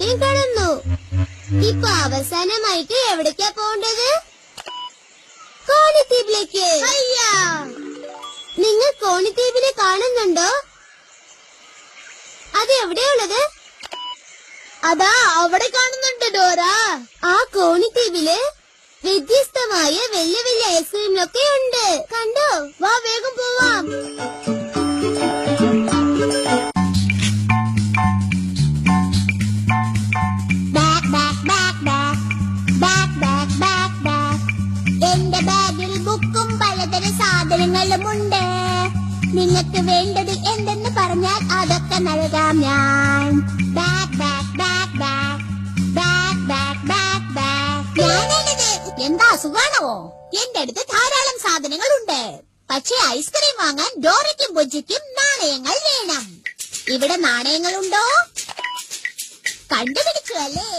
കാണുന്നു. ഇപ്പൊ അവസാനമായിട്ട് എവിടേക്കാ പോണ്ടത്? കോണിദ്വീപിലേക്ക്. അയ്യാ, നിങ്ങൾ കോണിദ്വീപിനെ കാണുന്നുണ്ടോ? അത് എവിടെയുള്ളത്? അതാ അവിടെ കാണുന്നുണ്ട് ഡോറ. ആ കോണിദ്വീപില് വ്യത്യസ്തമായ വലിയ വലിയ ഐസ്ക്രീമിലൊക്കെ ഉണ്ട്. കണ്ടോ? വാ വേഗം പോവാം. എന്റെ ബാഗിൽ ബുക്കും പലതരം സാധനങ്ങളുമുണ്ട്. നിങ്ങൾക്ക് വേണ്ടത് എന്തെന്ന് പറഞ്ഞാൽ അതൊക്കെ നൽകാം ഞാൻ. ഞാനാണിത്. എന്താ സുഖാണോ? എന്റെ അടുത്ത് ധാരാളം സാധനങ്ങളുണ്ട്. പക്ഷേ ഐസ്ക്രീം വാങ്ങാൻ ഡോറയ്ക്കും ബുജ്ജിക്കും നാണയങ്ങൾ വേണം. ഇവിടെ നാണയങ്ങളുണ്ടോ? കണ്ടുപിടിച്ചു അല്ലേ?